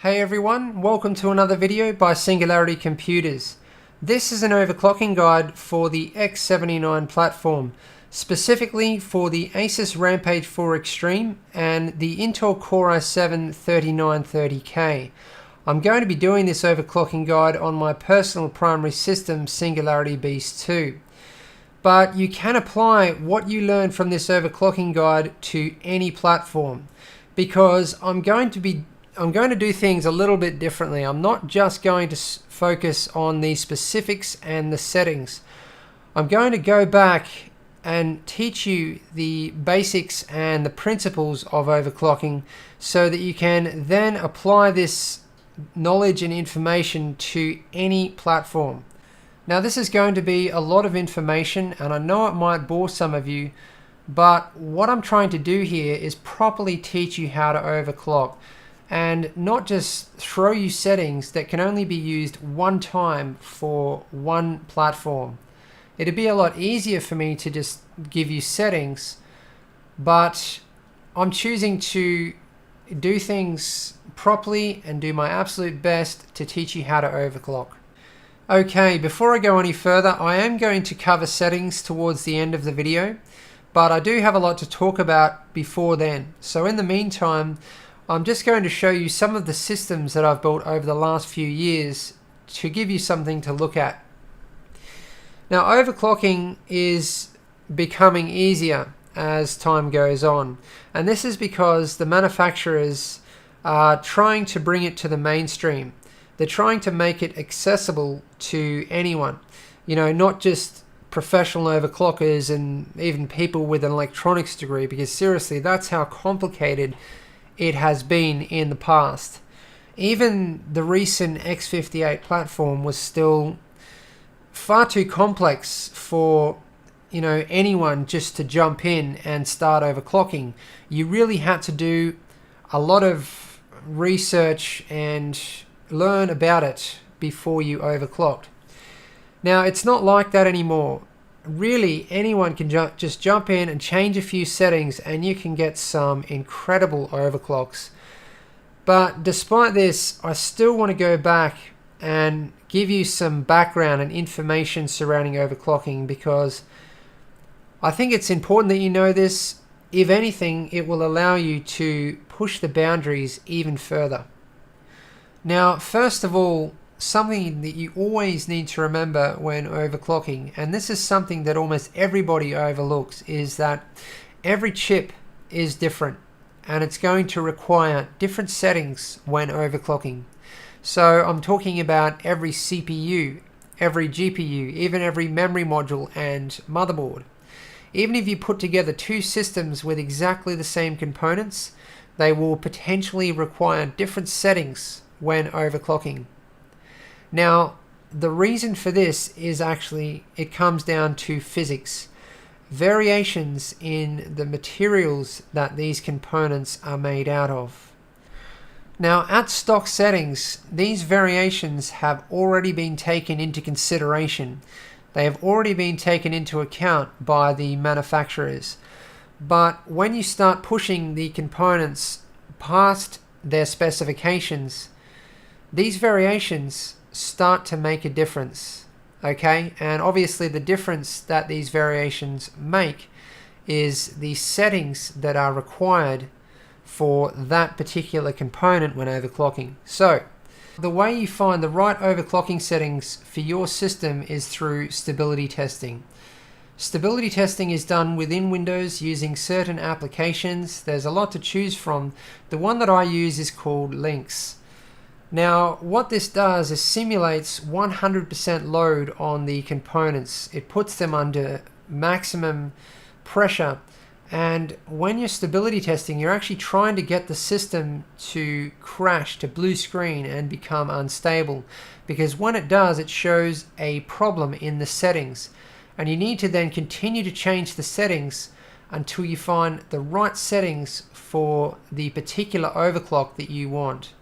Hey everyone, welcome to another video by SingularityComputers. This is an overclocking guide for the X79 platform, specifically for the Asus Rampage 4 Extreme and the Intel Core i7-3930K. I'm going to be doing this overclocking guide on my personal primary system, Singularity Beast 2. But you can apply what you learn from this overclocking guide to any platform, because I'm going to do things a little bit differently. I'm not just going to focus on the specifics and the settings. I'm going to go back and teach you the basics and the principles of overclocking so that you can then apply this knowledge and information to any platform. Now, this is going to be a lot of information, and I know it might bore some of you, but what I'm trying to do here is properly teach you how to overclock, and not just throw you settings that can only be used one time for one platform. It'd be a lot easier for me to just give you settings, but I'm choosing to do things properly and do my absolute best to teach you how to overclock. Okay, before I go any further, I am going to cover settings towards the end of the video, but I do have a lot to talk about before then. So in the meantime, I'm just going to show you some of the systems that I've built over the last few years to give you something to look at. Now, overclocking is becoming easier as time goes on, and this is because the manufacturers are trying to bring it to the mainstream. They're trying to make it accessible to anyone, not just professional overclockers and even people with an electronics degree, because seriously, that's how complicated it has been in the past. Even the recent X58 platform was still far too complex for anyone just to jump in and start overclocking. You really had to do a lot of research and learn about it before you overclocked. Now, it's not like that anymore. Really, anyone can just jump in and change a few settings and you can get some incredible overclocks. But despite this, I still want to go back and give you some background and information surrounding overclocking, because I think it's important that you know this. If anything, it will allow you to push the boundaries even further. Now, first of all, something that you always need to remember when overclocking, and this is something that almost everybody overlooks, is that every chip is different and it's going to require different settings when overclocking. So I'm talking about every CPU, every GPU, even every memory module and motherboard. Even if you put together two systems with exactly the same components, they will potentially require different settings when overclocking. Now, the reason for this is actually, it comes down to physics. Variations in the materials that these components are made out of. Now, at stock settings, these variations have already been taken into consideration. They have already been taken into account by the manufacturers. But when you start pushing the components past their specifications, these variations start to make a difference, okay? And obviously the difference that these variations make is the settings that are required for that particular component when overclocking. So the way you find the right overclocking settings for your system is through stability testing. Stability testing is done within Windows using certain applications. There's a lot to choose from. The one that I use is called Lynx. Now, what this does is simulates 100% load on the components. It puts them under maximum pressure, and when you're stability testing, you're actually trying to get the system to crash, to blue screen and become unstable, because when it does, it shows a problem in the settings, and you need to then continue to change the settings until you find the right settings for the particular overclock that you want.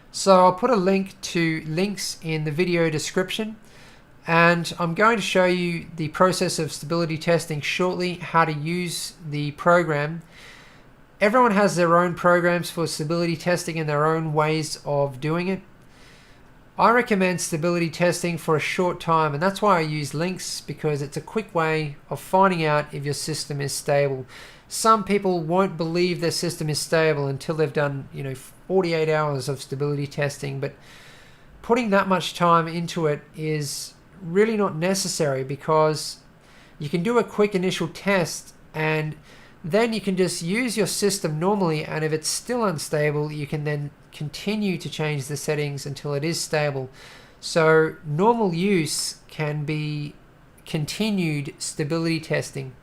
So I'll put a link to Lynx in the video description, and I'm going to show you the process of stability testing shortly, how to use the program. Everyone has their own programs for stability testing and their own ways of doing it. I recommend stability testing for a short time, and that's why I use links, because it's a quick way of finding out if your system is stable. Some people won't believe their system is stable until they've done 48 hours of stability testing, but putting that much time into it is really not necessary, because you can do a quick initial test and then you can just use your system normally, and if it's still unstable, you can then continue to change the settings until it is stable. So normal use can be continued stability testing.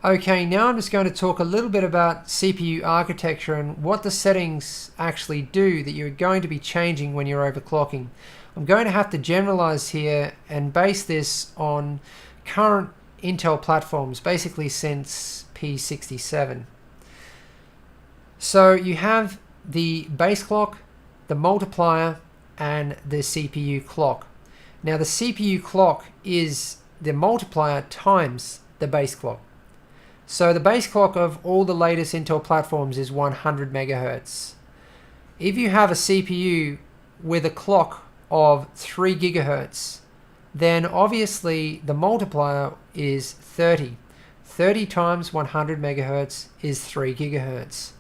Okay, now I'm just going to talk a little bit about CPU architecture and what the settings actually do that you're going to be changing when you're overclocking. I'm going to have to generalize here and base this on current Intel platforms, basically since P67. So you have the base clock, the multiplier, and the CPU clock. Now the CPU clock is the multiplier times the base clock. So the base clock of all the latest Intel platforms is 100 megahertz. If you have a CPU with a clock of 3 gigahertz, then obviously the multiplier is 30. 30 times 100 megahertz is 3 gigahertz.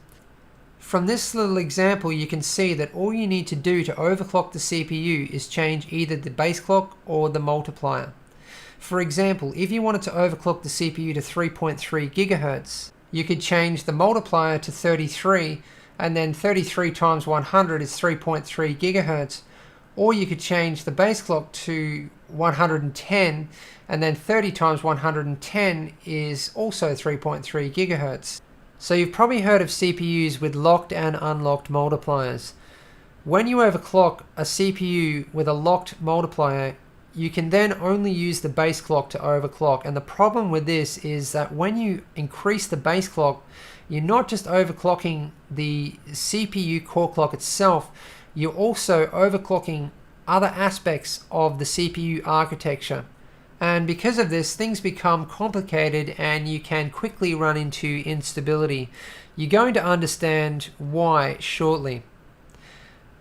From this little example, you can see that all you need to do to overclock the CPU is change either the base clock or the multiplier. For example, if you wanted to overclock the CPU to 3.3 gigahertz, you could change the multiplier to 33, and then 33 times 100 is 3.3 gigahertz, or you could change the base clock to 110, and then 30 times 110 is also 3.3 gigahertz. So you've probably heard of CPUs with locked and unlocked multipliers. When you overclock a CPU with a locked multiplier, you can then only use the base clock to overclock. And the problem with this is that when you increase the base clock, you're not just overclocking the CPU core clock itself, you're also overclocking other aspects of the CPU architecture. And because of this, things become complicated and you can quickly run into instability. You're going to understand why shortly.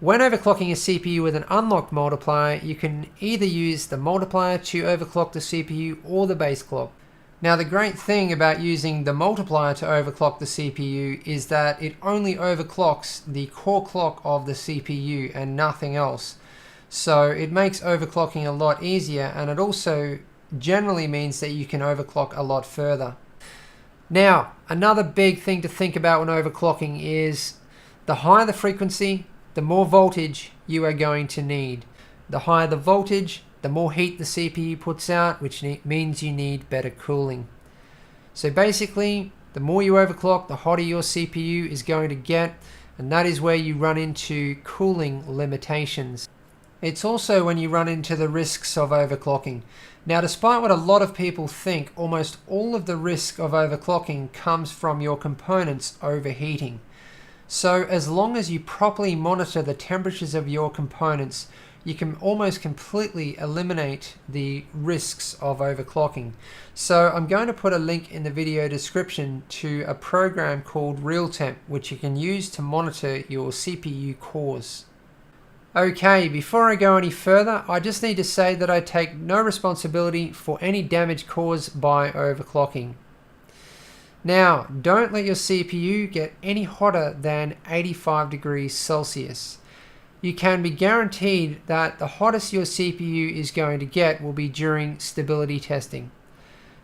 When overclocking a CPU with an unlocked multiplier, you can either use the multiplier to overclock the CPU or the base clock. Now the great thing about using the multiplier to overclock the CPU is that it only overclocks the core clock of the CPU and nothing else. So it makes overclocking a lot easier, and it also generally means that you can overclock a lot further. Now, another big thing to think about when overclocking is the higher the frequency, the more voltage you are going to need. The higher the voltage, the more heat the CPU puts out, which means you need better cooling. So basically, the more you overclock, the hotter your CPU is going to get, and that is where you run into cooling limitations. It's also when you run into the risks of overclocking. Now, despite what a lot of people think, almost all of the risk of overclocking comes from your components overheating. So as long as you properly monitor the temperatures of your components, you can almost completely eliminate the risks of overclocking. So I'm going to put a link in the video description to a program called RealTemp, which you can use to monitor your CPU cores. Okay, before I go any further, I just need to say that I take no responsibility for any damage caused by overclocking. Now, don't let your CPU get any hotter than 85 degrees Celsius. You can be guaranteed that the hottest your CPU is going to get will be during stability testing.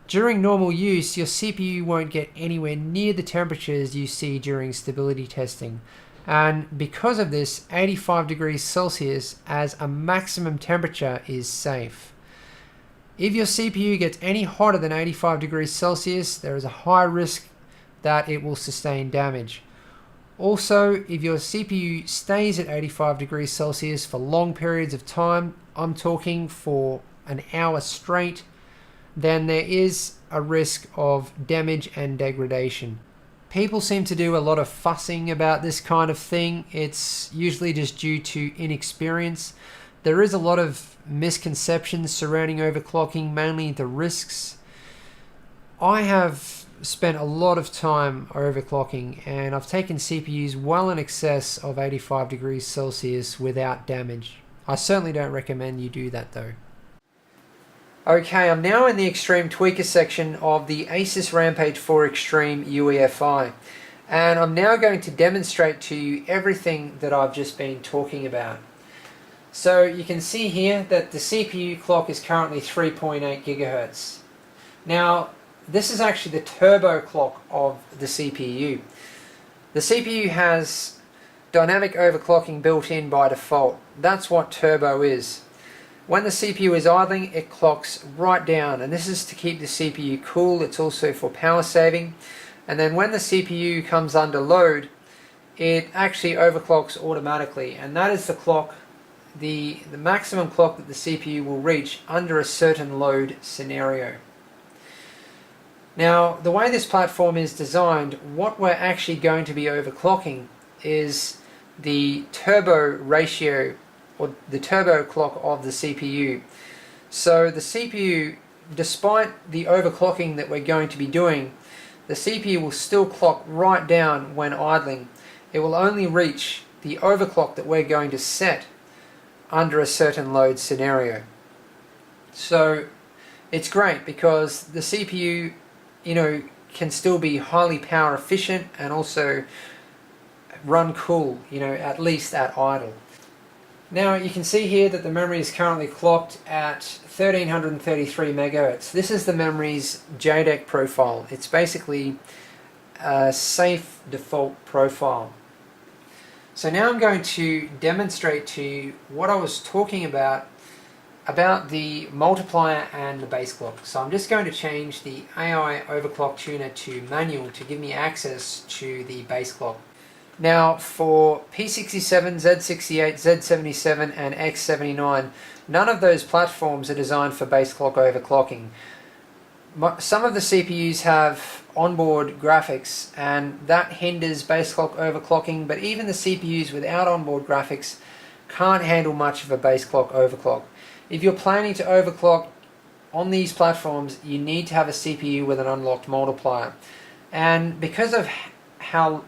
During normal use, your CPU won't get anywhere near the temperatures you see during stability testing. And because of this, 85 degrees Celsius as a maximum temperature is safe. If your CPU gets any hotter than 85 degrees Celsius, there is a high risk that it will sustain damage. Also, if your CPU stays at 85 degrees Celsius for long periods of time, I'm talking for an hour straight, then there is a risk of damage and degradation. People seem to do a lot of fussing about this kind of thing. It's usually just due to inexperience. There is a lot of misconceptions surrounding overclocking, mainly the risks. I have spent a lot of time overclocking, and I've taken CPUs well in excess of 85 degrees Celsius without damage. I certainly don't recommend you do that though. Okay, I'm now in the Extreme Tweaker section of the Asus Rampage 4 Extreme UEFI, and I'm now going to demonstrate to you everything that I've just been talking about. So you can see here that the CPU clock is currently 3.8 gigahertz. Now, this is actually the turbo clock of the CPU. The CPU has dynamic overclocking built in by default. That's what turbo is. When the CPU is idling, it clocks right down, and this is to keep the CPU cool. It's also for power saving. And then when the CPU comes under load, it actually overclocks automatically, and that is the clock, the maximum clock that the CPU will reach under a certain load scenario. Now, the way this platform is designed, what we're actually going to be overclocking is the turbo ratio, or the turbo clock of the CPU. So the CPU, despite the overclocking that we're going to be doing, the CPU will still clock right down when idling. It will only reach the overclock that we're going to set under a certain load scenario. So it's great because the CPU, can still be highly power efficient and also run cool, at least at idle. Now you can see here that the memory is currently clocked at 1333 megahertz. This is the memory's JEDEC profile. It's basically a safe default profile. So now I'm going to demonstrate to you what I was talking about the multiplier and the base clock. So I'm just going to change the AI overclock tuner to manual to give me access to the base clock. Now for P67, Z68, Z77 and X79, none of those platforms are designed for base clock overclocking. Some of the CPUs have onboard graphics, and that hinders base clock overclocking, but even the CPUs without onboard graphics can't handle much of a base clock overclock. If you're planning to overclock on these platforms, you need to have a CPU with an unlocked multiplier. And because of how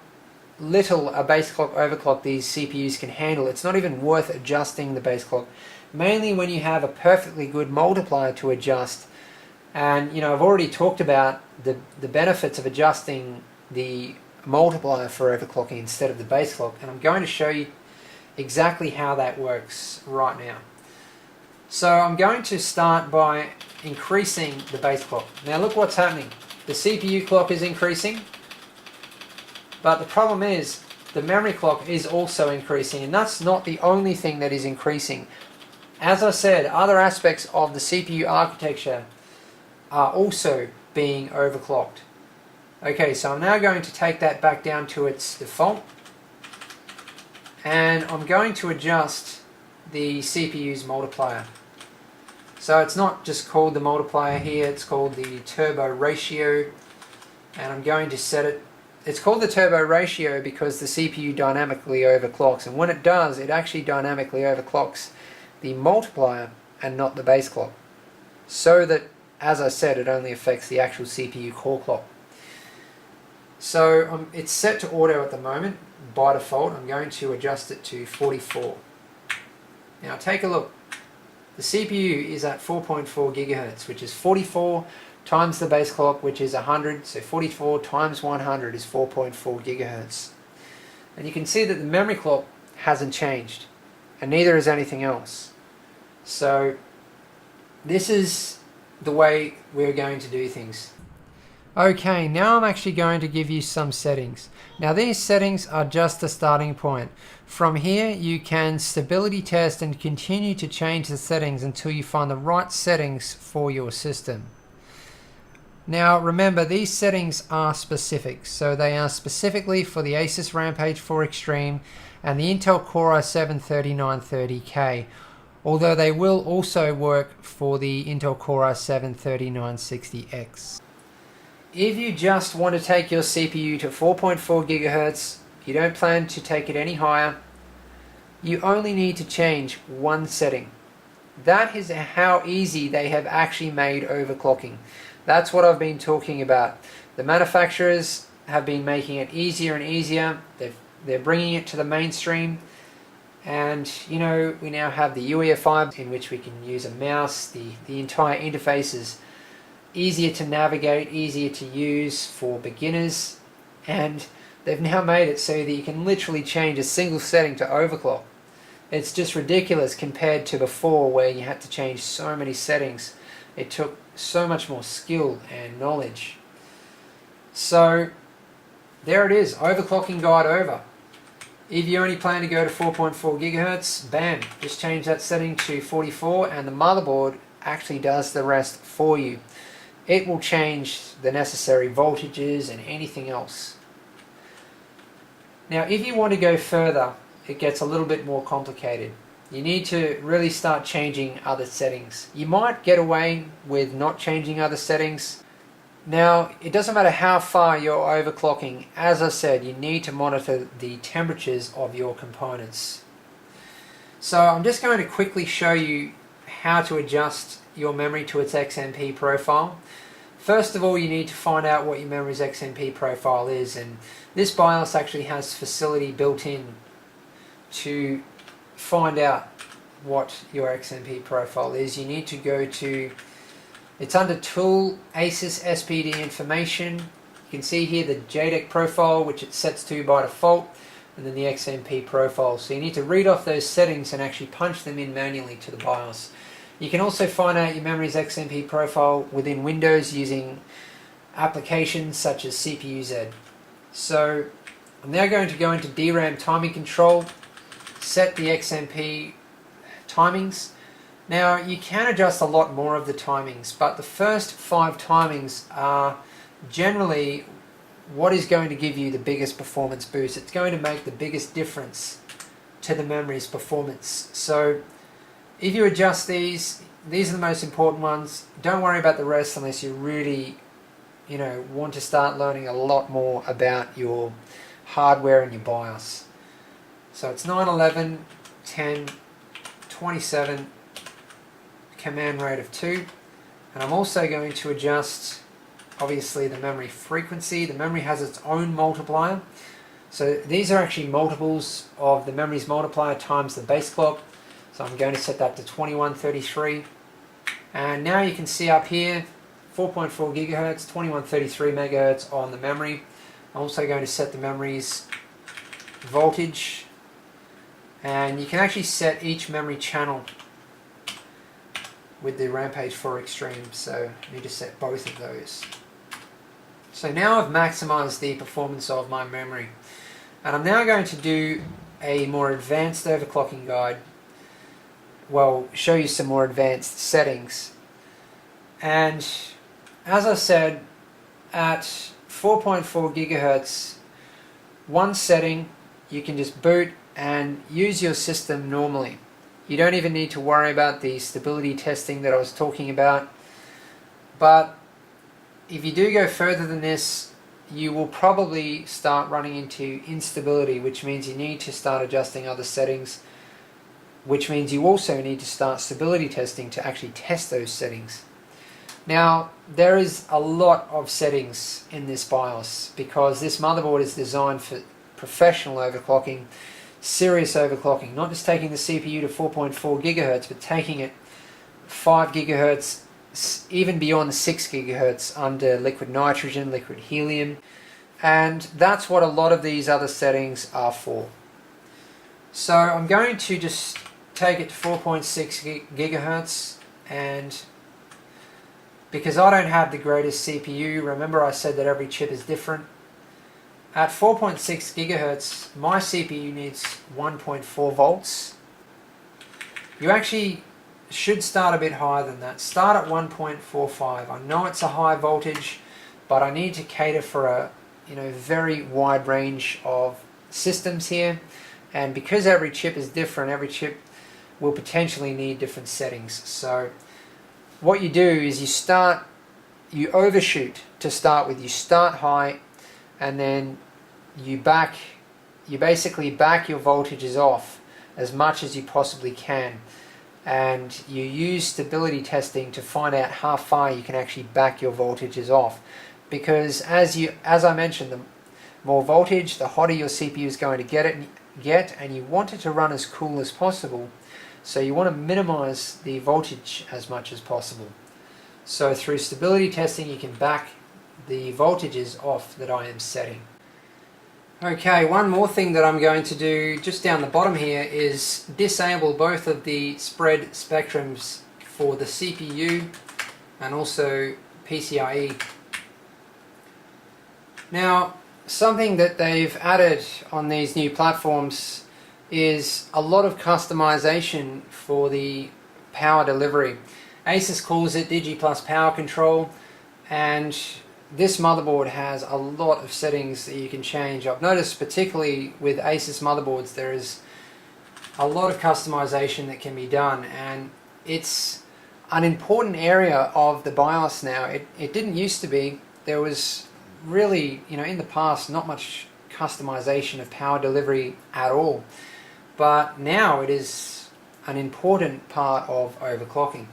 little a base clock overclock these CPUs can handle, it's not even worth adjusting the base clock. Mainly when you have a perfectly good multiplier to adjust. And I've already talked about the benefits of adjusting the multiplier for overclocking instead of the base clock, and I'm going to show you exactly how that works right now. So I'm going to start by increasing the base clock. Now look what's happening. The CPU clock is increasing, but the problem is the memory clock is also increasing, and that's not the only thing that is increasing. As I said, other aspects of the CPU architecture are also being overclocked. Okay, so I'm now going to take that back down to its default, and I'm going to adjust the CPU's multiplier. So it's not just called the multiplier here, it's called the turbo ratio, and I'm going to set it. It's called the turbo ratio because the CPU dynamically overclocks, and when it does, it actually dynamically overclocks the multiplier and not the base clock, so that, as I said, it only affects the actual CPU core clock. So it's set to auto at the moment by default. I'm going to adjust it to 44. Now take a look. The CPU is at 4.4 gigahertz, which is 44 times the base clock, which is 100. So 44 times 100 is 4.4 gigahertz. And you can see that the memory clock hasn't changed, and neither is anything else. So this is the way we're going to do things. Okay, now I'm actually going to give you some settings. Now these settings are just the starting point. From here you can stability test and continue to change the settings until you find the right settings for your system. Now remember, these settings are specific, so they are specifically for the Asus Rampage 4 Extreme and the Intel Core i7-3930K, although they will also work for the Intel Core i7-3960X. If you just want to take your CPU to 4.4 gigahertz, you don't plan to take it any higher, you only need to change one setting. That is how easy they have actually made overclocking. That's what I've been talking about. The manufacturers have been making it easier and easier. They're bringing it to the mainstream. And you know, we now have the UEFI in which we can use a mouse. The entire interface is easier to navigate, easier to use for beginners, and they've now made it so that you can literally change a single setting to overclock. It's just ridiculous compared to before, where you had to change so many settings. It took so much more skill and knowledge. So there it is, overclocking guide over. If you only plan to go to 4.4 gigahertz, bam, just change that setting to 44 and the motherboard actually does the rest for you. It will change the necessary voltages and anything else. Now if you want to go further, it gets a little bit more complicated. You need to really start changing other settings. You might get away with not changing other settings. Now, it doesn't matter how far you're overclocking. As I said, you need to monitor the temperatures of your components. So I'm just going to quickly show you how to adjust your memory to its XMP profile. First of all, you need to find out what your memory's XMP profile is, and this BIOS actually has facility built in to find out what your XMP profile is. You need to go to, it's under Tool, Asus SPD Information. You can see here the JDEC profile, which it sets to by default, and then the XMP profile. So you need to read off those settings and actually punch them in manually to the BIOS. You can also find out your memory's XMP profile within Windows using applications such as CPU-Z. So I'm now going to go into DRAM timing control, set the XMP timings. Now you can adjust a lot more of the timings, but the first 5 timings are generally what is going to give you the biggest performance boost. It's going to make the biggest difference to the memory's performance. So if you adjust these are the most important ones. Don't worry about the rest unless you really, want to start learning a lot more about your hardware and your BIOS. So it's 9/11, 10, 27, command rate of 2, and I'm also going to adjust obviously the memory frequency. The memory has its own multiplier, so these are actually multiples of the memory's multiplier times the base clock. So I'm going to set that to 2133, and now you can see up here 4.4 gigahertz, 2133 megahertz on the memory. I'm also going to set the memory's voltage, and you can actually set each memory channel with the Rampage 4 Extreme, so I need to set both of those. So now I've maximized the performance of my memory, and I'm now going to do a more advanced overclocking guide. Well, show you some more advanced settings. And as I said, at 4.4 gigahertz, one setting you can just boot and use your system normally. You don't even need to worry about the stability testing that I was talking about. But if you do go further than this, you will probably start running into instability, which means you need to start adjusting other settings, which means you also need to start stability testing to actually test those settings. Now, there is a lot of settings in this BIOS because this motherboard is designed for professional overclocking, serious overclocking, not just taking the CPU to 4.4 gigahertz, but taking it 5 gigahertz, even beyond 6 gigahertz under liquid nitrogen, liquid helium, and that's what a lot of these other settings are for. So I'm going to just take it to 4.6 gigahertz, and because I don't have the greatest CPU, remember I said that every chip is different. At 4.6 gigahertz, my CPU needs 1.4 volts. You actually should start a bit higher than that. Start at 1.45. I know it's a high voltage, but I need to cater for a very wide range of systems here. And because every chip is different, every chip will potentially need different settings. So what you do is you overshoot to start with. You start high, and then you basically back your voltages off as much as you possibly can, and you use stability testing to find out how far you can actually back your voltages off. because as I mentioned, the more voltage, the hotter your CPU is going to get, and you want it to run as cool as possible. So you want to minimize the voltage as much as possible. So through stability testing, you can back the voltages off that I am setting. Okay, one more thing that I'm going to do just down the bottom here is disable both of the spread spectrums for the CPU and also PCIe. Now, something that they've added on these new platforms is a lot of customization for the power delivery. Asus calls it Digi Plus Power Control, and this motherboard has a lot of settings that you can change. I've noticed particularly with Asus motherboards there is a lot of customization that can be done, and it's an important area of the BIOS now. It didn't used to be. There was really, in the past, not much customization of power delivery at all. But now it is an important part of overclocking.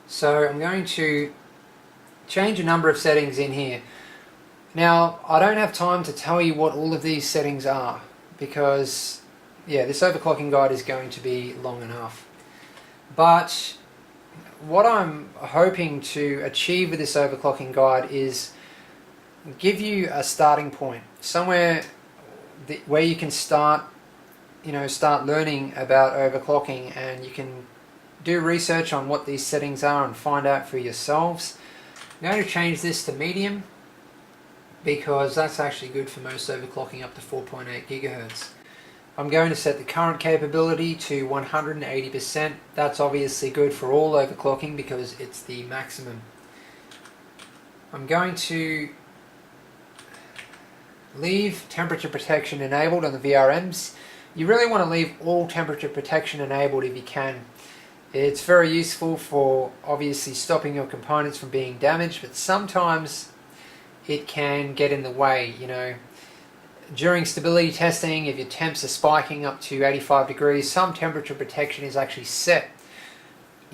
So I'm going to change a number of settings in here. Now, I don't have time to tell you what all of these settings are because, this overclocking guide is going to be long enough. But what I'm hoping to achieve with this overclocking guide is give you a starting point, somewhere where you can start learning about overclocking, and you can do research on what these settings are and find out for yourselves. I'm going to change this to medium because that's actually good for most overclocking up to 4.8 gigahertz. I'm going to set the current capability to 180%. That's obviously good for all overclocking because it's the maximum. I'm going to leave temperature protection enabled on the VRMs. You really want to leave all temperature protection enabled if you can. It's very useful for obviously stopping your components from being damaged, but sometimes it can get in the way. During stability testing, if your temps are spiking up to 85 degrees, some temperature protection is actually set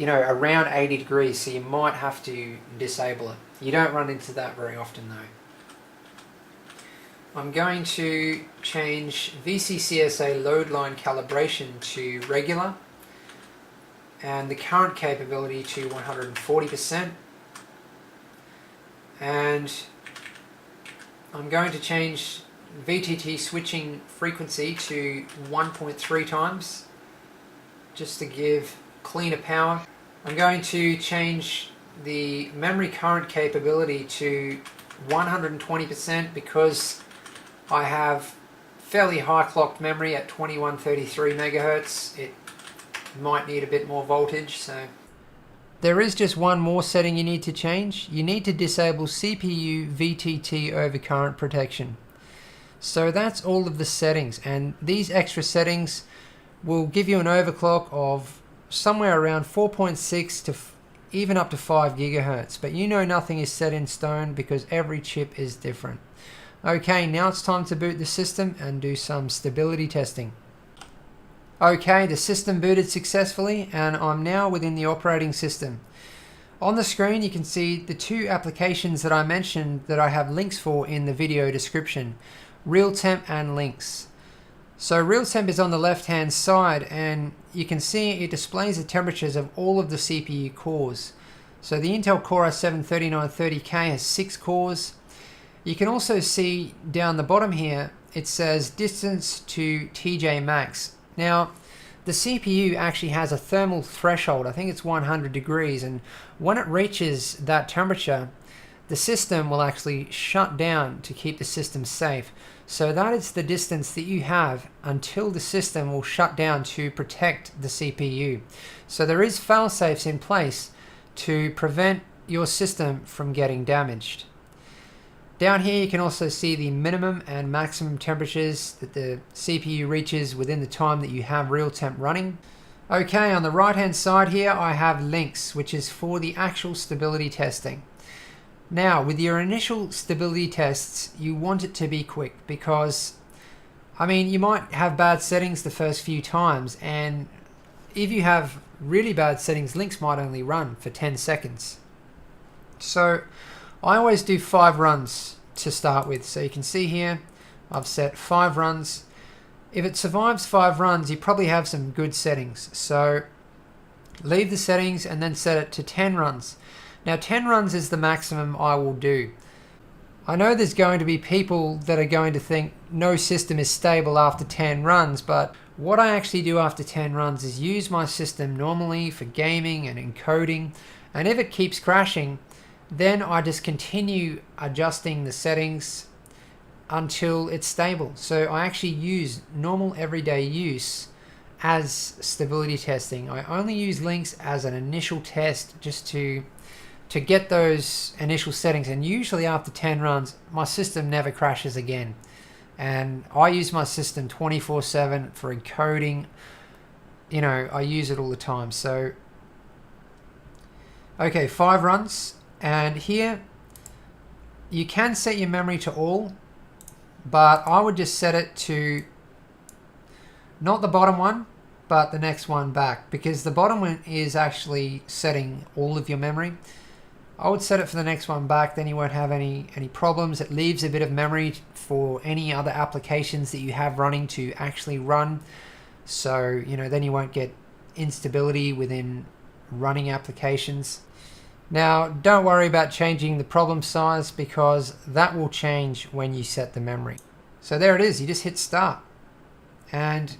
around 80 degrees, so you might have to disable it. You don't run into that very often though. I'm going to change VCCSA load line calibration to regular and the current capability to 140%, and I'm going to change VTT switching frequency to 1.3 times just to give cleaner power. I'm going to change the memory current capability to 120% because I have fairly high clocked memory at 2133 megahertz. It might need a bit more voltage, so there is just one more setting you need to change. You need to disable CPU VTT overcurrent protection. So that's all of the settings, and these extra settings will give you an overclock of somewhere around 4.6 to even up to 5 gigahertz, but nothing is set in stone because every chip is different. Okay, now it's time to boot the system and do some stability testing. Okay, the system booted successfully and I'm now within the operating system. On the screen you can see the two applications that I mentioned that I have links for in the video description, RealTemp and Links. So RealTemp is on the left hand side and you can see it displays the temperatures of all of the CPU cores. So the Intel Core i7-3930K has 6 cores. You can also see down the bottom here it says distance to TJ max. Now the CPU actually has a thermal threshold, I think it's 100 degrees, and when it reaches that temperature the system will actually shut down to keep the system safe. So that is the distance that you have until the system will shut down to protect the CPU. So there is fail-safes in place to prevent your system from getting damaged. Down here you can also see the minimum and maximum temperatures that the CPU reaches within the time that you have RealTemp running. Okay, on the right hand side here I have Links, which is for the actual stability testing. Now with your initial stability tests you want it to be quick because you might have bad settings the first few times, and if you have really bad settings Links might only run for 10 seconds. So I always do 5 runs to start with. So you can see here, I've set 5 runs. If it survives 5 runs, you probably have some good settings. So leave the settings and then set it to 10 runs. Now 10 runs is the maximum I will do. I know there's going to be people that are going to think no system is stable after 10 runs, but what I actually do after 10 runs is use my system normally for gaming and encoding, and if it keeps crashing, then I just continue adjusting the settings until it's stable. So I actually use normal everyday use as stability testing. I only use links as an initial test just to get those initial settings, and usually after 10 runs my system never crashes again. And I use my system 24/7 for encoding. You know, I use it all the time. So okay, 5 runs, and here you can set your memory to all, but I would just set it to not the bottom one but the next one back, because the bottom one is actually setting all of your memory. I would set it for the next one back, then you won't have any problems. It leaves a bit of memory for any other applications that you have running to actually run. So, you know, then you won't get instability within running applications. Now, don't worry about changing the problem size, because that will change when you set the memory. So there it is, you just hit start. And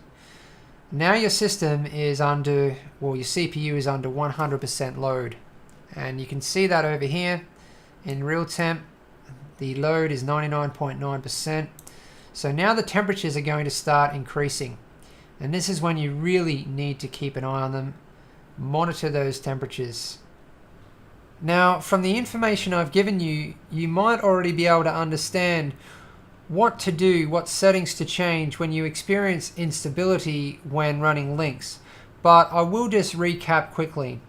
now your system is under, well, your CPU is under 100% load. And you can see that over here in real temp, the load is 99.9%. So now the temperatures are going to start increasing. And this is when you really need to keep an eye on them. Monitor those temperatures. Now, from the information I've given you, you might already be able to understand what to do, what settings to change when you experience instability when running links. But I will just recap quickly.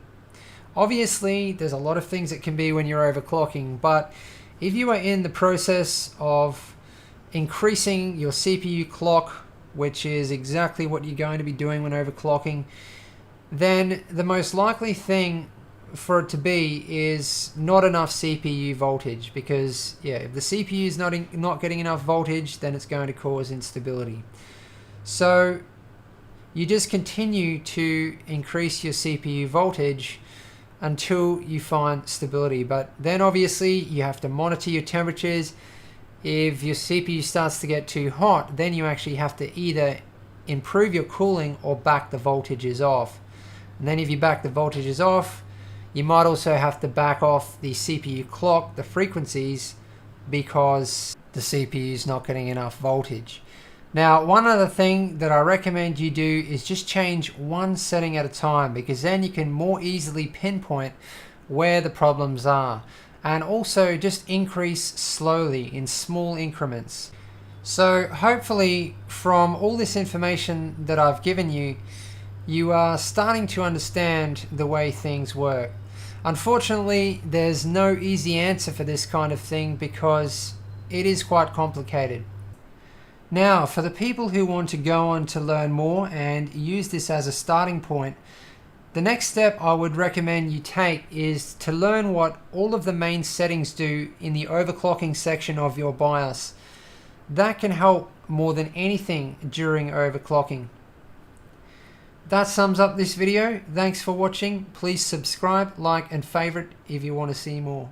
Obviously, there's a lot of things it can be when you're overclocking, but if you are in the process of increasing your CPU clock, which is exactly what you're going to be doing when overclocking, then the most likely thing for it to be is not enough CPU voltage, because yeah, if the CPU is not getting enough voltage, then it's going to cause instability. So you just continue to increase your CPU voltage until you find stability, but then obviously you have to monitor your temperatures. If your CPU starts to get too hot, then you actually have to either improve your cooling or back the voltages off. And then if you back the voltages off, you might also have to back off the CPU clock, the frequencies, because the CPU is not getting enough voltage. Now, one other thing that I recommend you do is just change one setting at a time, because then you can more easily pinpoint where the problems are. And also just increase slowly in small increments. So hopefully from all this information that I've given you, you are starting to understand the way things work. Unfortunately, there's no easy answer for this kind of thing, because it is quite complicated. Now, for the people who want to go on to learn more and use this as a starting point, the next step I would recommend you take is to learn what all of the main settings do in the overclocking section of your BIOS. That can help more than anything during overclocking. That sums up this video. Thanks for watching. Please subscribe, like and favorite if you want to see more.